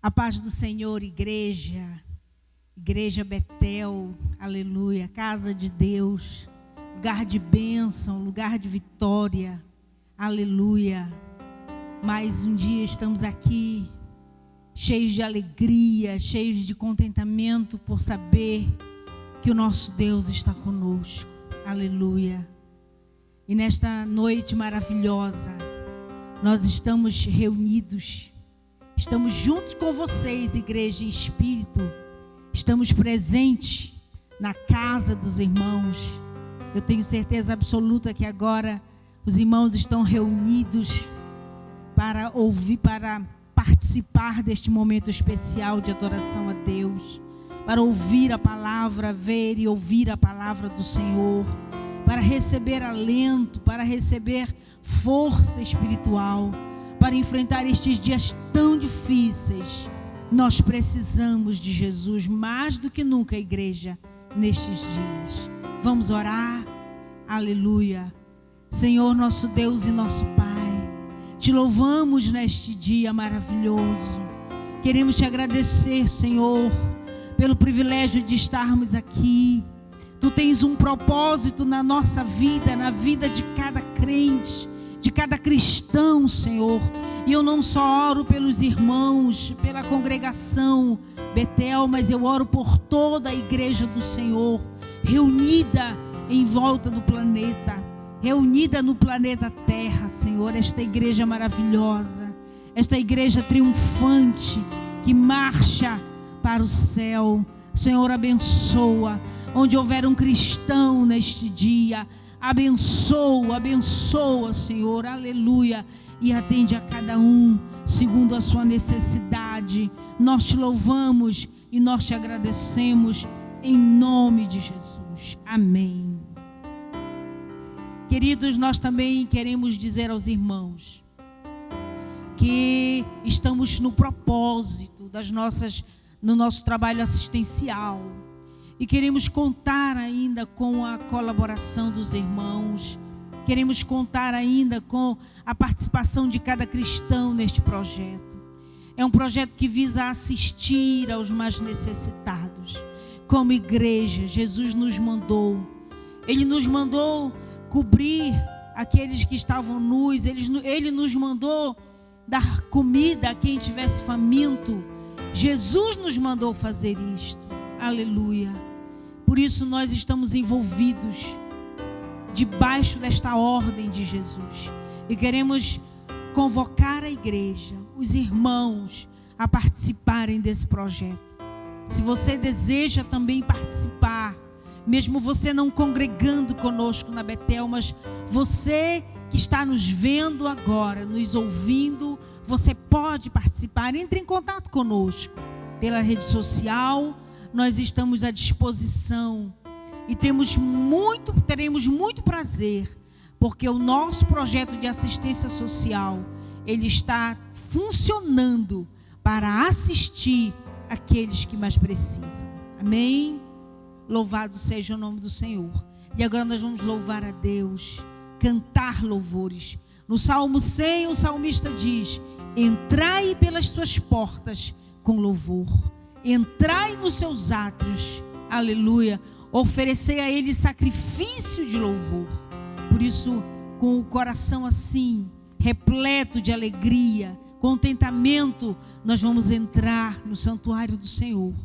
A paz do Senhor, igreja Betel, aleluia, casa de Deus, lugar de bênção, lugar de vitória, aleluia. Mais um dia estamos aqui, cheios de alegria, cheios de contentamento por saber que o nosso Deus está conosco, aleluia. E nesta noite maravilhosa, nós estamos reunidos, estamos juntos com vocês, igreja em espírito, estamos presentes na casa dos irmãos. Eu tenho certeza absoluta que agora os irmãos estão reunidos para ouvir, para participar deste momento especial de adoração a Deus, para ouvir a palavra, ver e ouvir a palavra do Senhor, para receber alento, para receber força espiritual, para enfrentar estes dias tão difíceis. Nós precisamos de Jesus mais do que nunca, igreja, nestes dias. Vamos orar, aleluia. Senhor, nosso Deus e nosso Pai, te louvamos neste dia maravilhoso. Queremos te agradecer, Senhor, pelo privilégio de estarmos aqui. Tu tens um propósito na nossa vida, na vida de cada crente, de cada cristão, Senhor. E eu não só oro pelos irmãos, pela congregação Betel, mas eu oro por toda a igreja do Senhor, reunida em volta do planeta, reunida no planeta Terra, Senhor. Esta igreja maravilhosa, esta igreja triunfante, que marcha para o céu. Senhor, abençoa. Onde houver um cristão neste dia, abençoa, abençoa, Senhor, aleluia, e atende a cada um segundo a sua necessidade. Nós te louvamos e nós te agradecemos em nome de Jesus, amém. Queridos, nós também queremos dizer aos irmãos que estamos no propósito no nosso trabalho assistencial. E queremos contar ainda com a colaboração dos irmãos. Queremos contar ainda com a participação de cada cristão neste projeto. É um projeto que visa assistir aos mais necessitados. Como igreja, Jesus nos mandou. Ele nos mandou cobrir aqueles que estavam nus. Ele nos mandou dar comida a quem estivesse faminto. Jesus nos mandou fazer isto. Aleluia. Por isso nós estamos envolvidos debaixo desta ordem de Jesus. E queremos convocar a igreja, os irmãos, a participarem desse projeto. Se você deseja também participar, mesmo você não congregando conosco na Betel, mas você que está nos vendo agora, nos ouvindo, você pode participar. Entre em contato conosco pela rede social. Nós estamos à disposição e teremos muito prazer, porque o nosso projeto de assistência social, ele está funcionando para assistir aqueles que mais precisam. Amém? Louvado seja o nome do Senhor. E agora nós vamos louvar a Deus, cantar louvores. No Salmo 100, o salmista diz: entrai pelas tuas portas com louvor. Entrai nos seus átrios, aleluia, oferecei a Ele sacrifício de louvor. Por isso, com o coração assim, repleto de alegria, contentamento, nós vamos entrar no santuário do Senhor,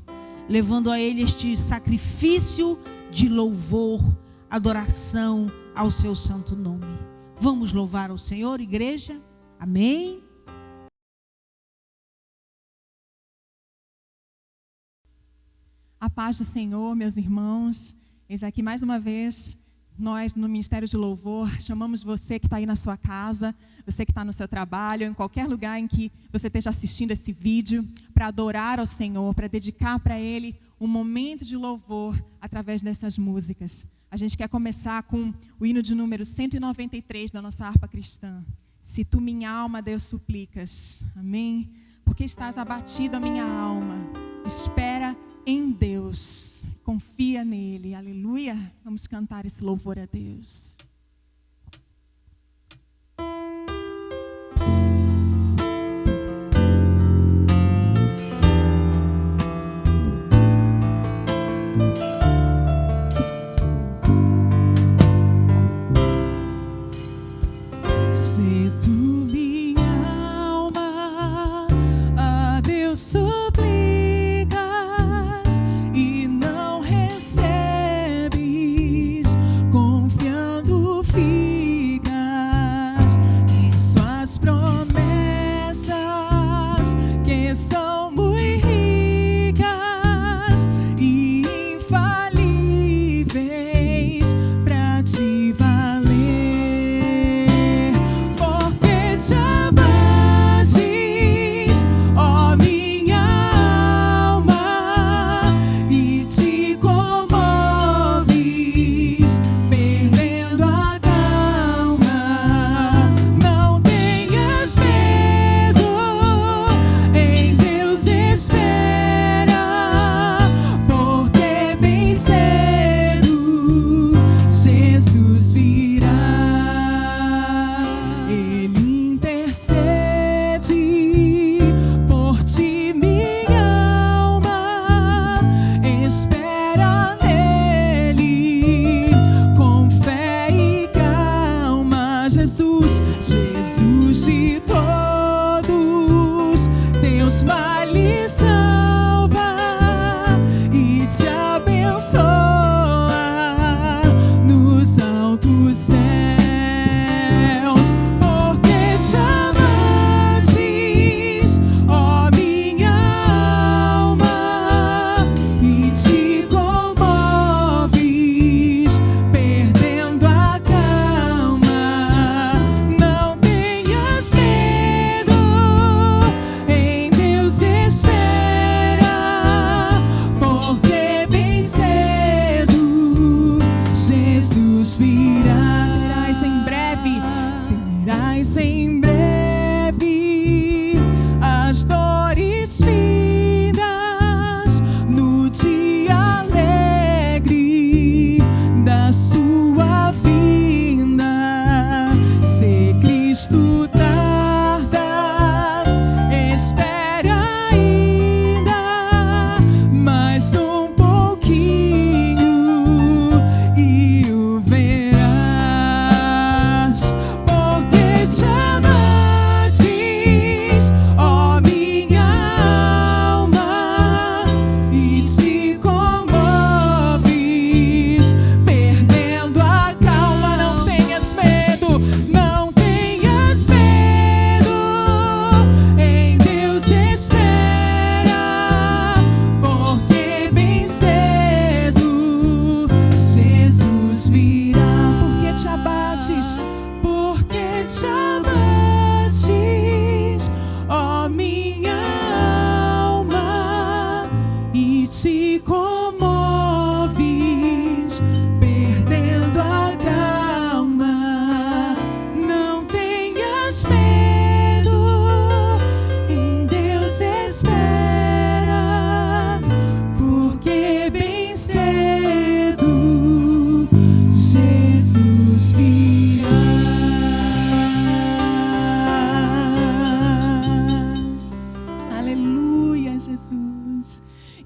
levando a Ele este sacrifício de louvor, adoração ao seu santo nome. Vamos louvar ao Senhor, igreja? Amém? A paz do Senhor, meus irmãos. Eis aqui mais uma vez, nós no Ministério de Louvor chamamos você que está aí na sua casa, você que está no seu trabalho, em qualquer lugar em que você esteja assistindo esse vídeo, para adorar ao Senhor, para dedicar para Ele um momento de louvor através dessas músicas. A gente quer começar com o hino de número 193 da nossa harpa cristã. Se tu minha alma, Deus suplicas. Amém? Porque estás abatido a minha alma. Espera em Deus. confia nele. Aleluia. Vamos cantar esse louvor a Deus.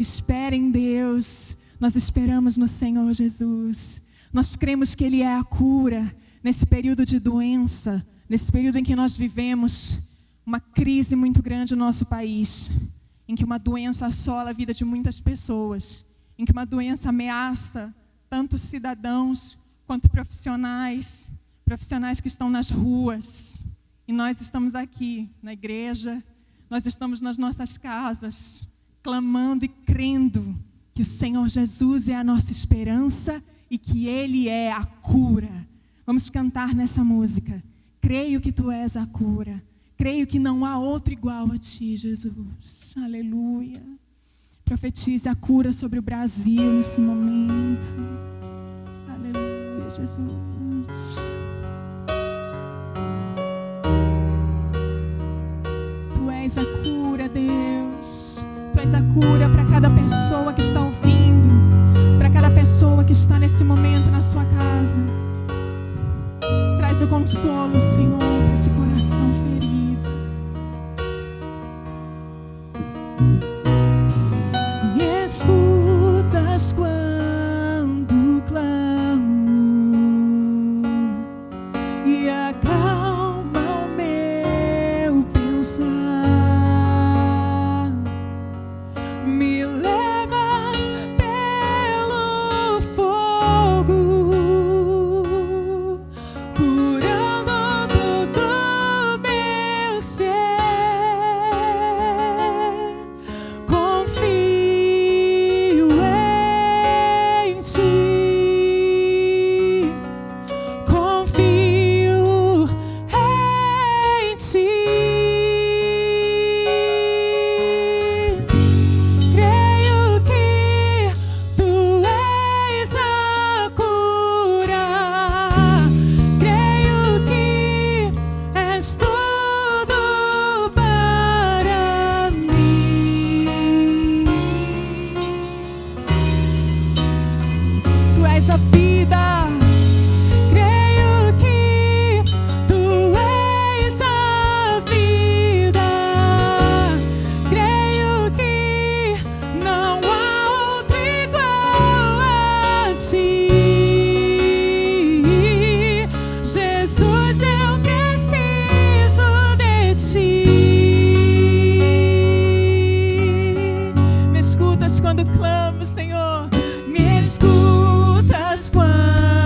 Espere em Deus. Nós esperamos no Senhor Jesus. Nós cremos que Ele é a cura nesse período de doença, nesse período em que nós vivemos uma crise muito grande no nosso país, em que uma doença assola a vida de muitas pessoas, em que uma doença ameaça tanto cidadãos quanto profissionais que estão nas ruas. E nós estamos aqui na igreja, nós estamos nas nossas casas, clamando e crendo que o Senhor Jesus é a nossa esperança e que Ele é a cura. Vamos cantar nessa música. Creio que Tu és a cura. Creio que não há outro igual a Ti, Jesus. Aleluia. Profetize a cura sobre o Brasil nesse momento. Aleluia, Jesus. Tu és a cura, Deus. Tu és a cura para cada pessoa que está ouvindo. nesse momento na sua casa. Traz o consolo, Senhor, para esse coração ferido. Me escutas quando clamo e acalma o meu pensar. Me levas pelo fogo, curando todo meu ser. Confio em ti, confio em ti. Creio que tu és a cura, creio que és tudo para mim. Tu és a vida, creio que tu és a vida, creio que não há outro igual a ti. Jesus, eu preciso de ti. Me escutas quando clamo, Senhor. Me escutas quando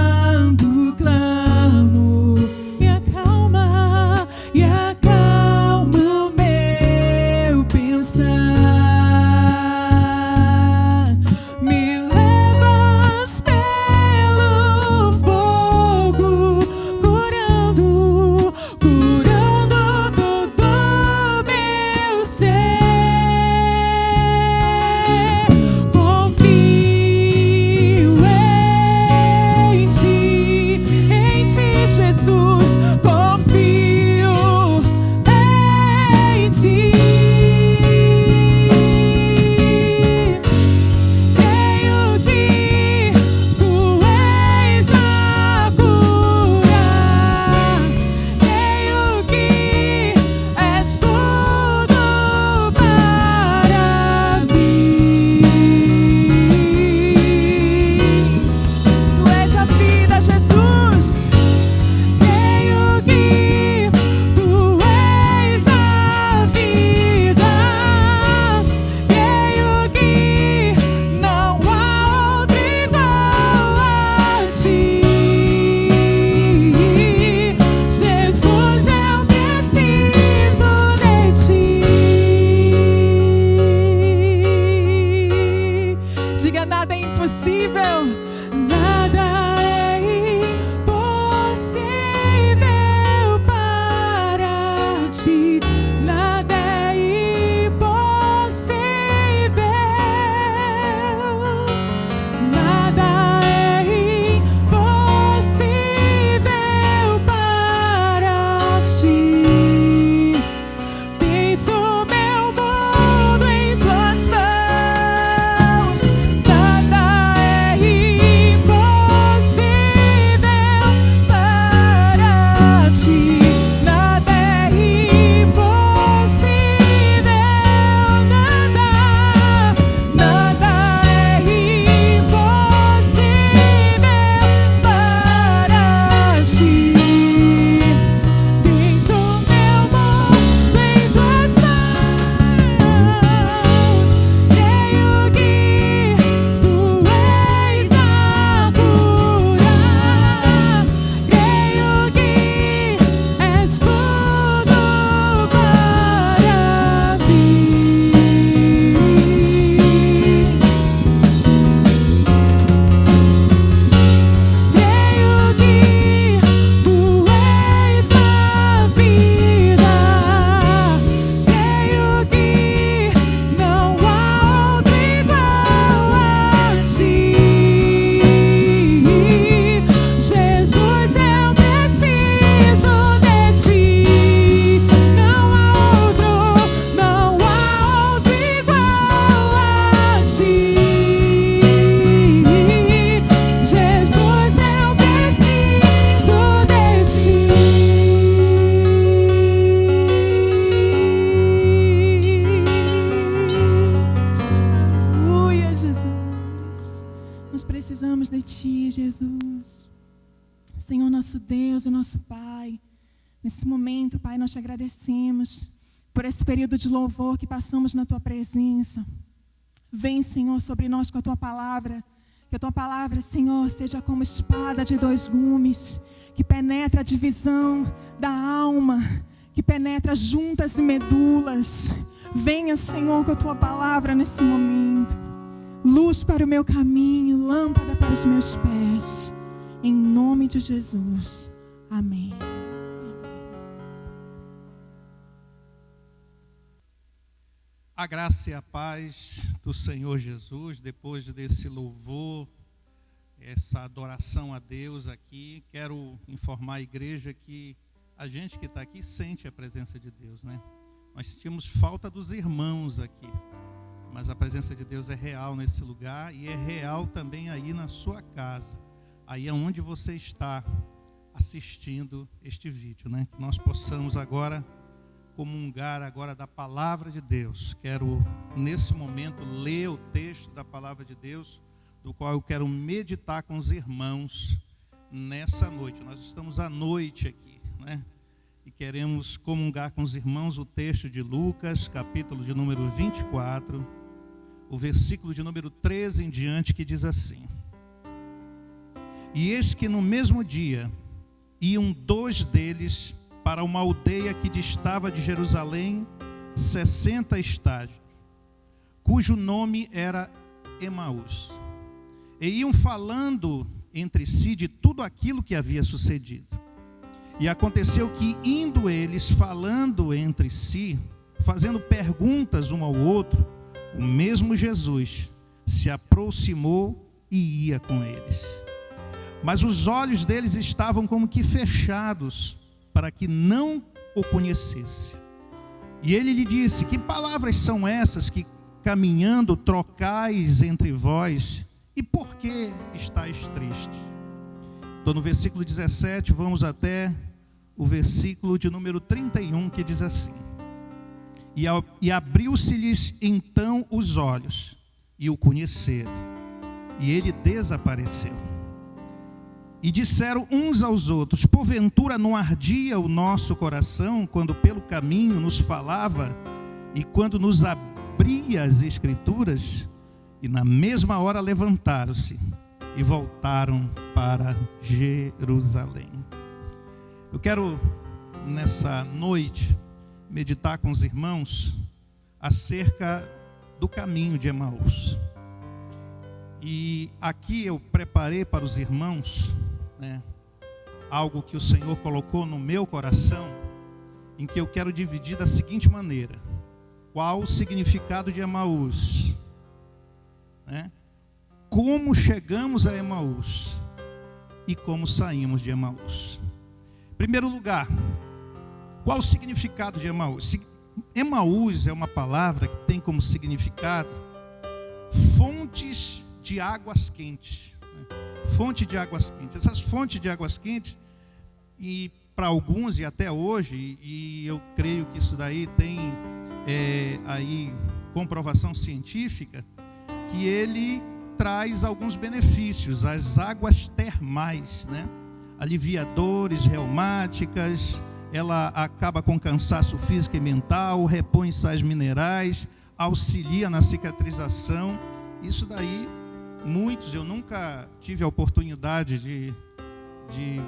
precisamos de Ti, Jesus. Senhor, nosso Deus e nosso Pai, nesse momento, Pai, nós te agradecemos por esse período de louvor que passamos na Tua presença. Vem, Senhor, sobre nós com a Tua palavra. Que a Tua palavra, Senhor, seja como espada de 2 gumes, que penetra a divisão da alma, que penetra juntas e medulas. Venha, Senhor, com a Tua palavra nesse momento. Luz para o meu caminho, lâmpada para os meus pés. Em nome de Jesus. Amém. A graça e a paz do Senhor Jesus, depois desse louvor, essa adoração a Deus aqui, quero informar a igreja que a gente que está aqui sente a presença de Deus, né? Nós sentimos falta dos irmãos aqui, mas a presença de Deus é real nesse lugar e é real também aí na sua casa, aí é onde você está assistindo este vídeo, né? Que nós possamos agora comungar agora da palavra de Deus. Quero nesse momento ler o texto da palavra de Deus, do qual eu quero meditar com os irmãos nessa noite. Nós estamos à noite aqui, né? E queremos comungar com os irmãos o texto de Lucas, capítulo de número 24, o versículo de número 13 em diante, que diz assim: E eis que no mesmo dia iam 2 deles para uma aldeia que distava de Jerusalém 60 estádios, cujo nome era Emaús. E iam falando entre si de tudo aquilo que havia sucedido. E aconteceu que, indo eles falando entre si, fazendo perguntas um ao outro, o mesmo Jesus se aproximou e ia com eles. Mas os olhos deles estavam como que fechados, para que não o conhecesse. E ele lhe disse: Que palavras são essas que caminhando trocais entre vós? E por que estáis tristes? Então no versículo 17, vamos até o versículo de número 31, que diz assim: E abriu-se-lhes então os olhos, e o conheceram, e ele desapareceu. E disseram uns aos outros: Porventura não ardia o nosso coração quando pelo caminho nos falava e quando nos abria as Escrituras? E na mesma hora levantaram-se e voltaram para Jerusalém. Eu quero nessa noite meditar com os irmãos acerca do caminho de Emaús. E aqui eu preparei para os irmãos, né, algo que o Senhor colocou no meu coração, em que eu quero dividir da seguinte maneira: qual o significado de Emaús, né? Como chegamos a Emaús e como saímos de Emaús. Em primeiro lugar, qual o significado de Emaús? Emaús é uma palavra que tem como significado fontes de águas quentes, né? Fonte de águas quentes. Essas fontes de águas quentes, e para alguns e até hoje, e eu creio que isso daí tem aí comprovação científica, que ele traz alguns benefícios. As águas termais, né? Alivia dores reumáticas, ela acaba com cansaço físico e mental, repõe sais minerais, auxilia na cicatrização. Isso daí, muitos, eu nunca tive a oportunidade de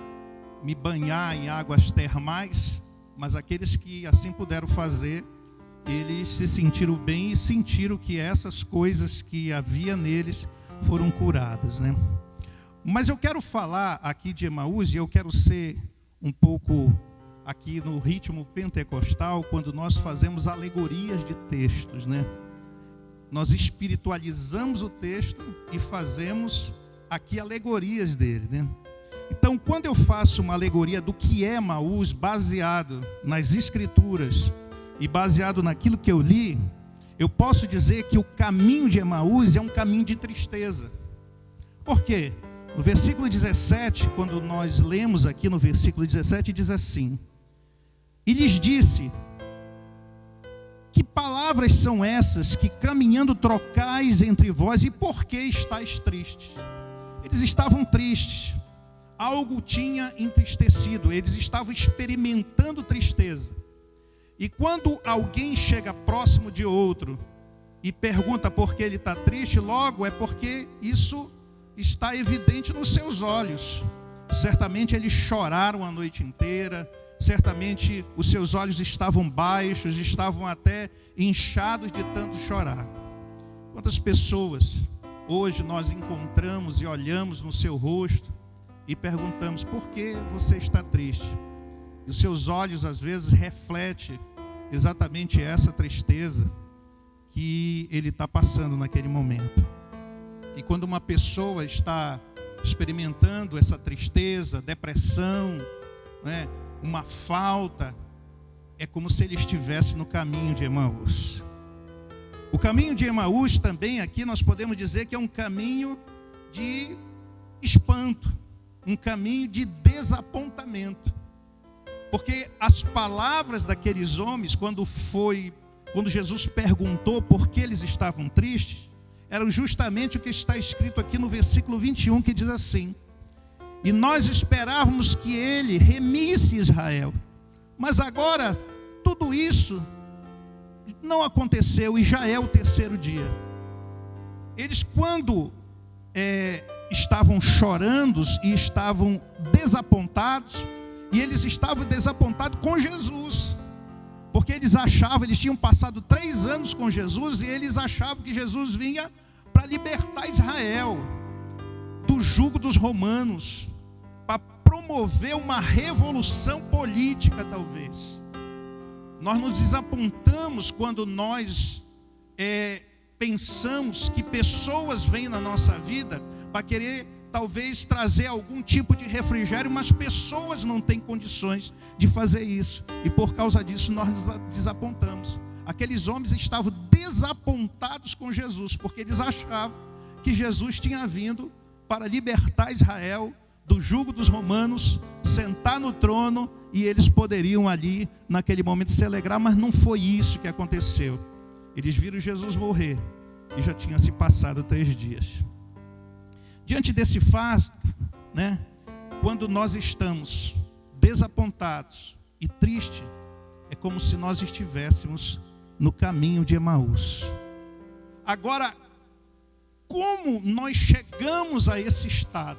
me banhar em águas termais, mas aqueles que assim puderam fazer, eles se sentiram bem e sentiram que essas coisas que havia neles foram curadas, né? Mas eu quero falar aqui de Emaús, e eu quero ser um pouco aqui no ritmo pentecostal, quando nós fazemos alegorias de textos, né? Nós espiritualizamos o texto e fazemos aqui alegorias dele, né? Então, quando eu faço uma alegoria do que é Emaús, baseado nas Escrituras e baseado naquilo que eu li, eu posso dizer que o caminho de Emaús é um caminho de tristeza. Por quê? No versículo 17, quando nós lemos aqui no versículo 17, diz assim: E lhes disse: Que palavras são essas que caminhando trocais entre vós, e por que estáis tristes? Eles estavam tristes. Algo tinha entristecido. Eles estavam experimentando tristeza. E quando alguém chega próximo de outro e pergunta por que ele está triste, logo é porque isso está evidente nos seus olhos. Certamente eles choraram a noite inteira. Certamente os seus olhos estavam baixos, estavam até inchados de tanto chorar. Quantas pessoas hoje nós encontramos e olhamos no seu rosto e perguntamos: por que você está triste? E os seus olhos às vezes refletem exatamente essa tristeza que ele está passando naquele momento. E quando uma pessoa está experimentando essa tristeza, depressão, né, uma falta, é como se ele estivesse no caminho de Emaús. O caminho de Emaús também aqui nós podemos dizer que é um caminho de espanto, um caminho de desapontamento. Porque as palavras daqueles homens, quando Jesus perguntou por que eles estavam tristes, eram justamente o que está escrito aqui no versículo 21, que diz assim: e nós esperávamos que ele remisse Israel, mas agora tudo isso não aconteceu e já é o terceiro dia. Eles, quando estavam chorando e estavam desapontados, e eles estavam desapontados com Jesus, porque eles tinham passado 3 anos com Jesus, e eles achavam que Jesus vinha para libertar Israel do jugo dos romanos, para promover uma revolução política, talvez. Nós nos desapontamos quando nós pensamos que pessoas vêm na nossa vida para querer talvez trazer algum tipo de refrigério, mas pessoas não têm condições de fazer isso, e por causa disso nós nos desapontamos. Aqueles homens estavam desapontados com Jesus, porque eles achavam que Jesus tinha vindo para libertar Israel do jugo dos romanos, sentar no trono, e eles poderiam ali naquele momento se alegrar, mas não foi isso que aconteceu. Eles viram Jesus morrer e já tinha se passado 3 dias. Diante desse fato, né, quando nós estamos desapontados e tristes, é como se nós estivéssemos no caminho de Emaús. Agora, como nós chegamos a esse estado?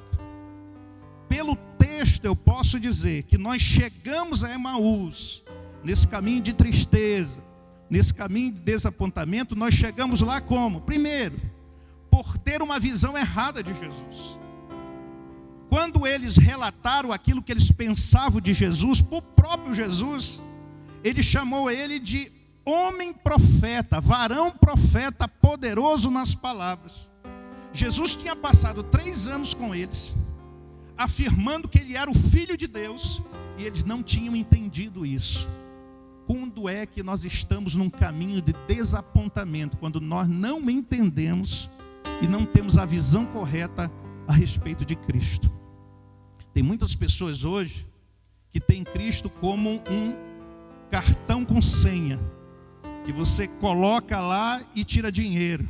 Pelo texto eu posso dizer que nós chegamos a Emaús, nesse caminho de tristeza, nesse caminho de desapontamento. Nós chegamos lá como? Primeiro, por ter uma visão errada de Jesus. Quando eles relataram aquilo que eles pensavam de Jesus, para o próprio Jesus, ele chamou ele de homem profeta, varão profeta, poderoso nas palavras. Jesus tinha passado 3 anos com eles, afirmando que ele era o Filho de Deus, e eles não tinham entendido isso. Quando é que nós estamos num caminho de desapontamento? Quando nós não entendemos e não temos a visão correta a respeito de Cristo. Tem muitas pessoas hoje que têm Cristo como um cartão com senha, que você coloca lá e tira dinheiro.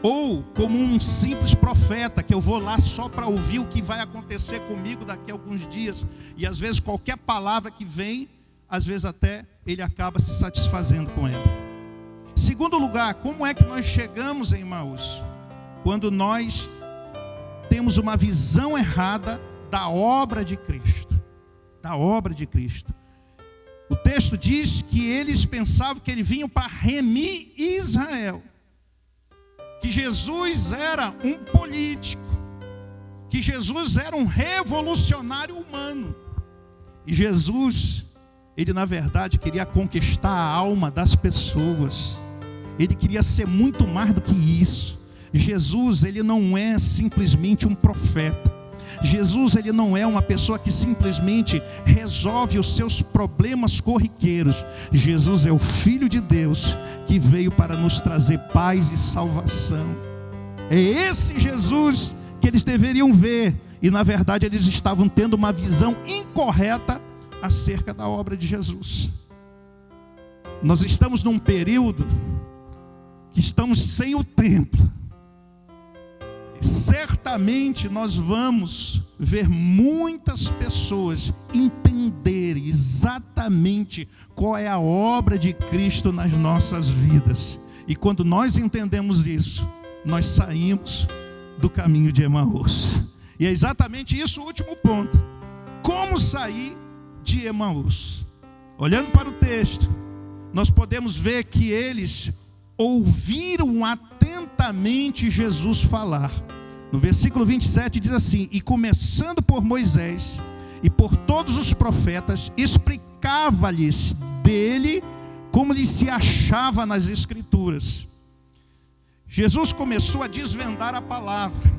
Ou como um simples profeta, que eu vou lá só para ouvir o que vai acontecer comigo daqui a alguns dias. E às vezes qualquer palavra que vem, às vezes até ele acaba se satisfazendo com ela. Segundo lugar, como é que nós chegamos em Emaús? Quando nós temos uma visão errada da obra de Cristo. Da obra de Cristo. O texto diz que eles pensavam que ele vinha para remir Israel. Que Jesus era um político, que Jesus era um revolucionário humano. E Jesus, ele na verdade queria conquistar a alma das pessoas. Ele queria ser muito mais do que isso. Jesus, ele não é simplesmente um profeta. Jesus, ele não é uma pessoa que simplesmente resolve os seus problemas corriqueiros. Jesus é o Filho de Deus que veio para nos trazer paz e salvação. É esse Jesus que eles deveriam ver, e na verdade eles estavam tendo uma visão incorreta acerca da obra de Jesus. Nós estamos num período que estamos sem o templo. certamente nós vamos ver muitas pessoas entenderem exatamente qual é a obra de Cristo nas nossas vidas. E quando nós entendemos isso, nós saímos do caminho de Emaús. E é exatamente isso o último ponto. Como sair de Emaús? Olhando para o texto, nós podemos ver que eles ouviram atentamente Jesus falar. No versículo 27 diz assim: e começando por Moisés e por todos os profetas, explicava-lhes dele como lhe se achava nas Escrituras. Jesus começou a desvendar a palavra.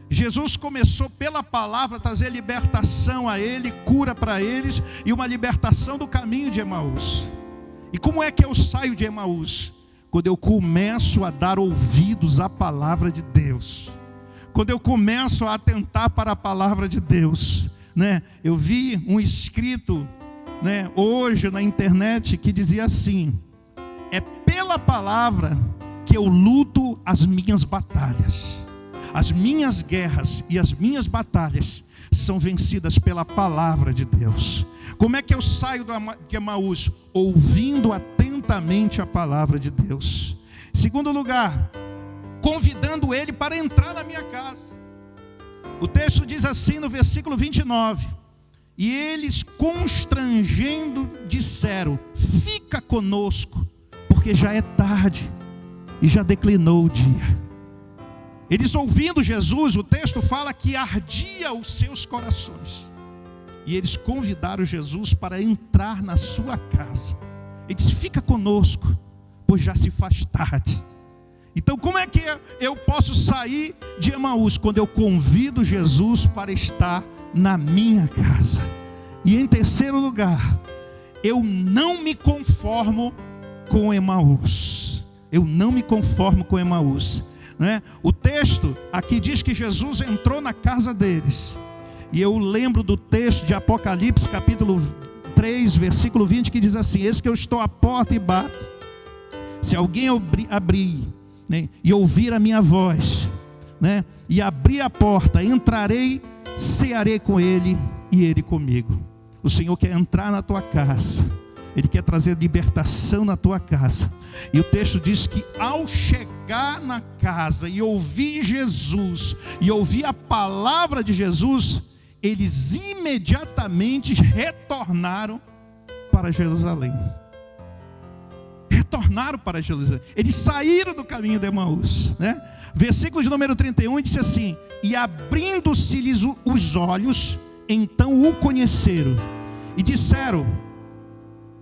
Jesus começou pela palavra a trazer libertação a ele, cura para eles e uma libertação do caminho de Emaús. E como é que eu saio de Emaús? Quando eu começo a dar ouvidos à palavra de Deus. Quando eu começo a atentar para a palavra de Deus, né? Eu vi um escrito, né, hoje na internet que dizia assim: é pela palavra que eu luto as minhas batalhas. As minhas guerras e as minhas batalhas são vencidas pela palavra de Deus. Como é que eu saio de Emaús? Ouvindo atentamente a palavra de Deus. Segundo lugar, convidando ele para entrar na minha casa. O texto diz assim no versículo 29: e eles constrangendo disseram: fica conosco, porque já é tarde e já declinou o dia. Eles ouvindo Jesus, o texto fala que ardia os seus corações. E eles convidaram Jesus para entrar na sua casa. Ele disse: fica conosco, pois já se faz tarde. Então como é que eu posso sair de Emaús? Quando eu convido Jesus para estar na minha casa. E em terceiro lugar, eu não me conformo com Emaús. Eu não me conformo com Emaús. O texto aqui diz que Jesus entrou na casa deles. E eu lembro do texto de Apocalipse capítulo 3, versículo 20, que diz assim: eis que eu estou à porta e bato. Se alguém abrir, né, e ouvir a minha voz, né, e abrir a porta, entrarei, cearei com ele e ele comigo. O Senhor quer entrar na tua casa. Ele quer trazer libertação na tua casa. E o texto diz que ao chegar na casa e ouvir Jesus, e ouvir a palavra de Jesus, eles imediatamente retornaram para Jerusalém. Retornaram para Jerusalém. Eles saíram do caminho de Emaús, né? Versículo de número 31 diz assim: e abrindo-se-lhes os olhos, então o conheceram. E disseram: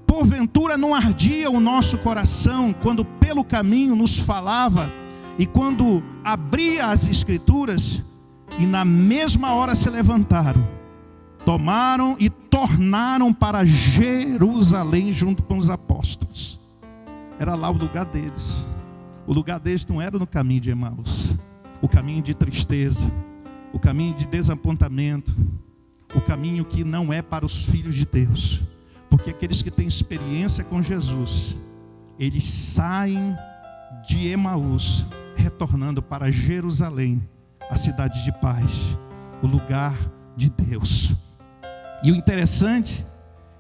porventura não ardia o nosso coração quando pelo caminho nos falava e quando abria as Escrituras? E na mesma hora se levantaram, tomaram e tornaram para Jerusalém junto com os apóstolos. Era lá o lugar deles. O lugar deles não era no caminho de Emaús, o caminho de tristeza, o caminho de desapontamento, o caminho que não é para os filhos de Deus. Porque aqueles que têm experiência com Jesus, eles saem de Emaús, retornando para Jerusalém, a cidade de paz, o lugar de Deus. E o interessante,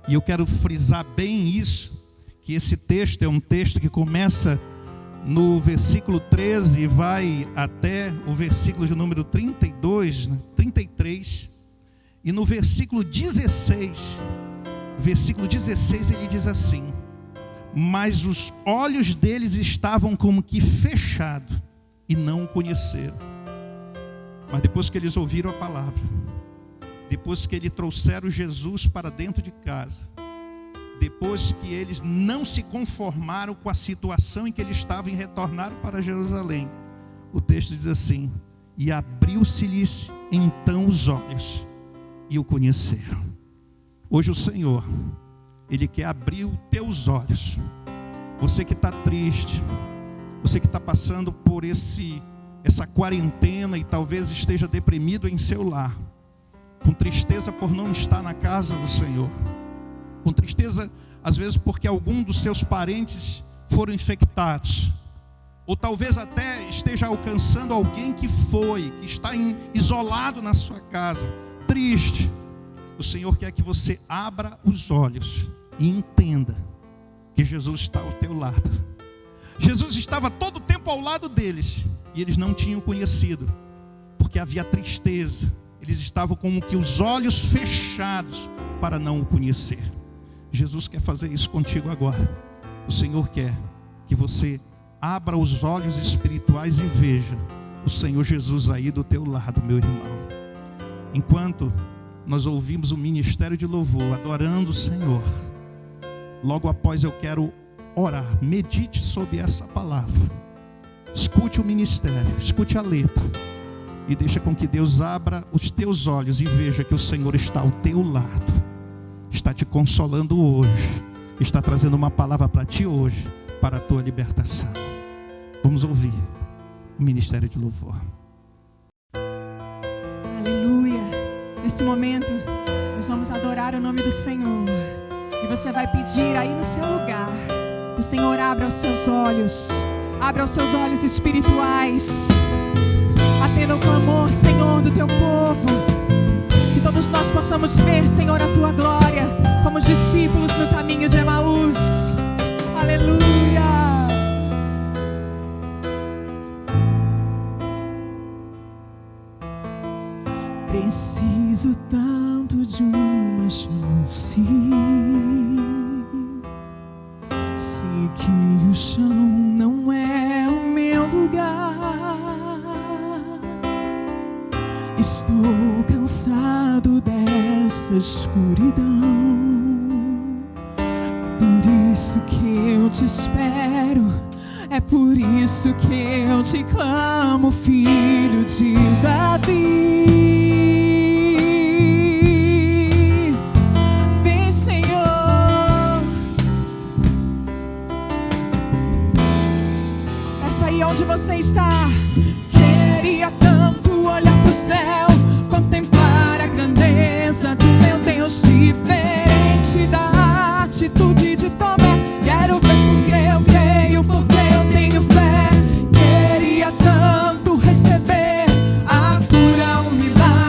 e eu quero frisar bem isso, que esse texto é um texto que começa no versículo 13 e vai até o versículo de número 32, 33, e no versículo 16, ele diz assim: mas os olhos deles estavam como que fechados e não o conheceram. Mas depois que eles ouviram a palavra, depois que eles trouxeram Jesus para dentro de casa, depois que eles não se conformaram com a situação em que eles estavam e retornaram para Jerusalém, o texto diz assim: e abriu-se-lhes então os olhos e o conheceram. Hoje o Senhor, Ele quer abrir os teus olhos. Você que está triste, você que está passando por essa quarentena e talvez esteja deprimido em seu lar, com tristeza por não estar na casa do Senhor, com tristeza às vezes porque algum dos seus parentes foram infectados. ou talvez até esteja alcançando alguém que está isolado na sua casa, triste. O Senhor quer que você abra os olhos e entenda que Jesus está ao teu lado. Jesus estava todo o tempo ao lado deles e eles não tinham conhecido, porque havia tristeza. Eles estavam como que os olhos fechados para não o conhecer. Jesus quer fazer isso contigo agora. O Senhor quer que você abra os olhos espirituais e veja o Senhor Jesus aí do teu lado, meu irmão. Enquanto nós ouvimos o ministério de louvor, adorando o Senhor, logo após eu quero orar. Medite sobre essa palavra. Escute o ministério, escute a letra e deixa com que Deus abra os teus olhos e veja que o Senhor está ao teu lado, está te consolando hoje, está trazendo uma palavra para ti hoje, para a tua libertação. Vamos ouvir o ministério de louvor. Aleluia. Nesse momento, nós vamos adorar o nome do Senhor. E você vai pedir aí no seu lugar que o Senhor abra os seus olhos espirituais, atenda o clamor, Senhor, do teu povo. Que todos nós possamos ver, Senhor, a tua glória, como os discípulos no caminho de Emaús. Aleluia. Preciso tanto de uma chance. Sei que o chão não é o meu lugar. Estou cansado dessa escuridão. Por isso que eu te espero. É por isso que eu te clamo, filho de Davi. Onde você está? Queria tanto olhar pro céu, contemplar a grandeza do meu Deus, diferente da atitude de Tomé. Quero ver porque eu creio, porque eu tenho fé. Queria tanto receber a cura, o milagre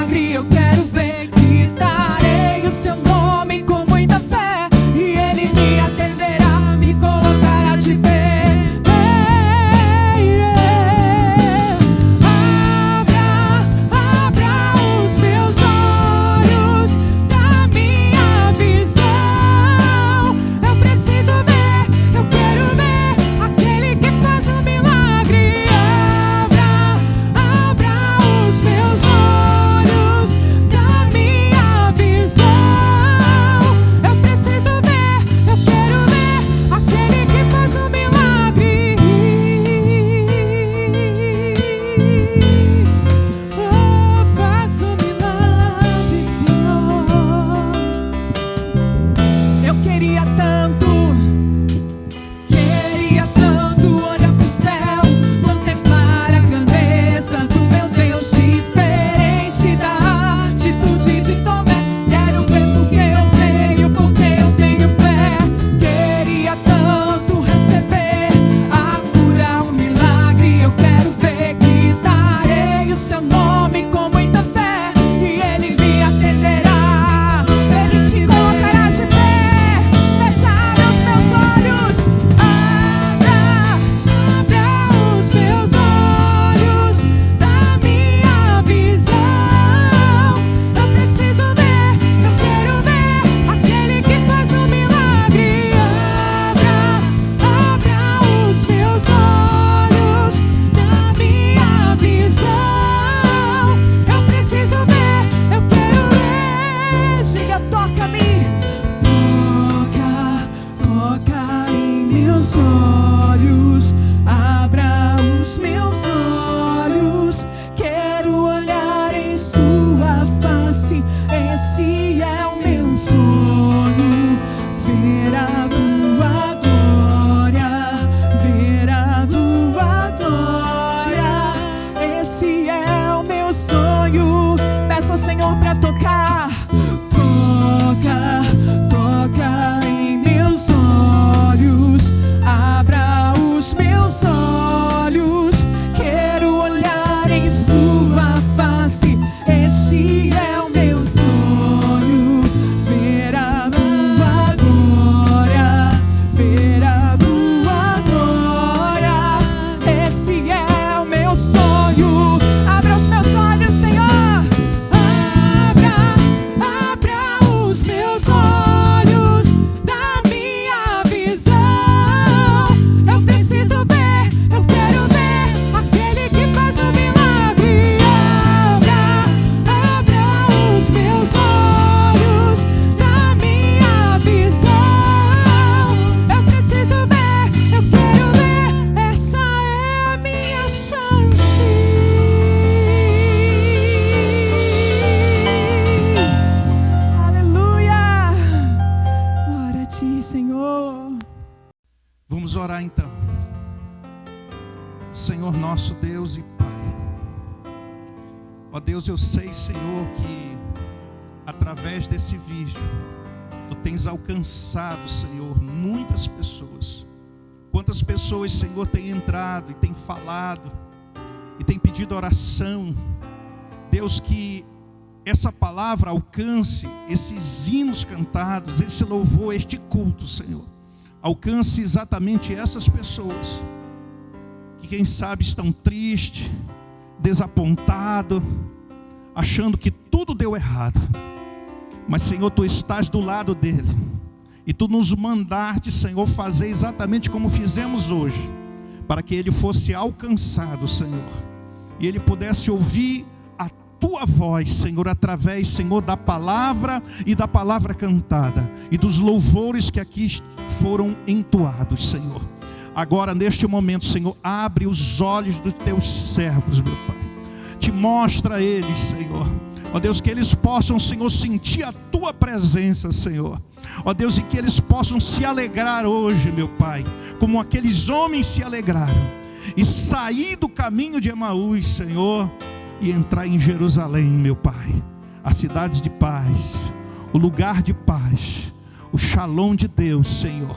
Esse é o meu sonho, ver a tua glória, ver a tua glória. Esse é o meu sonho. Abra os meus olhos, Senhor. Abra os meus olhos da minha visão. Eu preciso ver, eu quero ver aquele que faz o milagre. Abra os meus olhos da minha visão. Eu preciso ver, eu quero ver. Essa é a minha chance. Aleluia. Glória a ti, Senhor. Vamos orar então. Senhor nosso Deus e Pai, ó Deus, eu sei, Senhor, que através desse vídeo Tu tens alcançado, Senhor, muitas pessoas. Quantas pessoas, Senhor, têm entrado e têm falado e têm pedido oração. Deus, que essa palavra alcance esses hinos cantados, esse louvor, este culto, Senhor. Alcance exatamente essas pessoas que, quem sabe, estão tristes, desapontados, achando que tudo deu errado. Mas, Senhor, Tu estás do lado dele. E Tu nos mandaste, Senhor, fazer exatamente como fizemos hoje, para que ele fosse alcançado, Senhor, e ele pudesse ouvir a Tua voz, Senhor, através, Senhor, da palavra e da palavra cantada e dos louvores que aqui foram entoados, Senhor. Agora, neste momento, Senhor, abre os olhos dos Teus servos, meu Pai. Te mostra a eles, Senhor. Ó Deus, que eles possam, Senhor, sentir a Tua presença, Senhor. Ó Deus, e que eles possam se alegrar hoje, meu Pai, como aqueles homens se alegraram, e sair do caminho de Emaús, Senhor, e entrar em Jerusalém, meu Pai, a cidade de paz, o lugar de paz, o shalom de Deus, Senhor.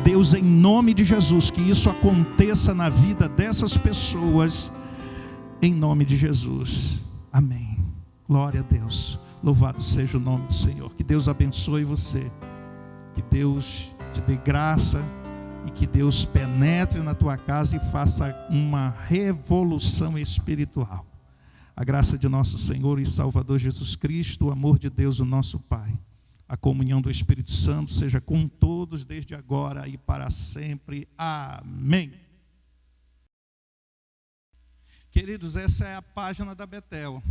Deus, em nome de Jesus, que isso aconteça na vida dessas pessoas, em nome de Jesus. Amém. Glória a Deus. Louvado seja o nome do Senhor. Que Deus abençoe você. Que Deus te dê graça e que Deus penetre na tua casa e faça uma revolução espiritual. A graça de nosso Senhor e Salvador Jesus Cristo, o amor de Deus, o nosso Pai, a comunhão do Espírito Santo seja com todos desde agora e para sempre. Amém. Queridos, essa é a página da Betel,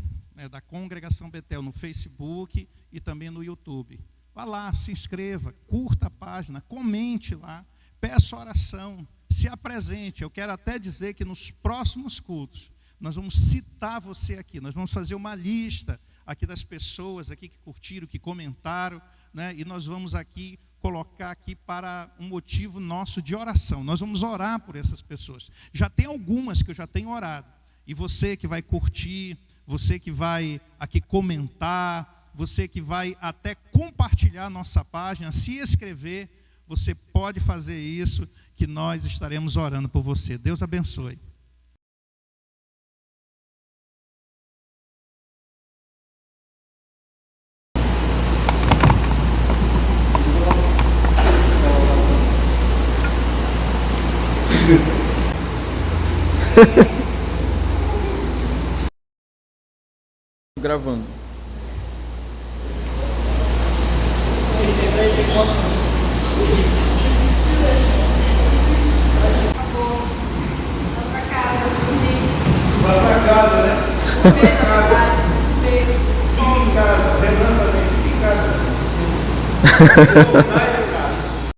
da Congregação Betel, no Facebook e também no YouTube. Vá lá, se inscreva, curta a página, comente lá, peça oração, se apresente. Eu quero até dizer que nos próximos cultos nós vamos citar você aqui, nós vamos fazer uma lista aqui das pessoas aqui que curtiram, que comentaram, né? E nós vamos aqui colocar aqui para um motivo nosso de oração. Nós vamos orar por essas pessoas. Já tem algumas que eu já tenho orado. E você que vai curtir, você que vai aqui comentar, você que vai até compartilhar a nossa página, se inscrever, você pode fazer isso, que nós estaremos orando por você. Deus abençoe. Gravando. Vai pra casa, né? Fica em casa. Renan também fica em casa.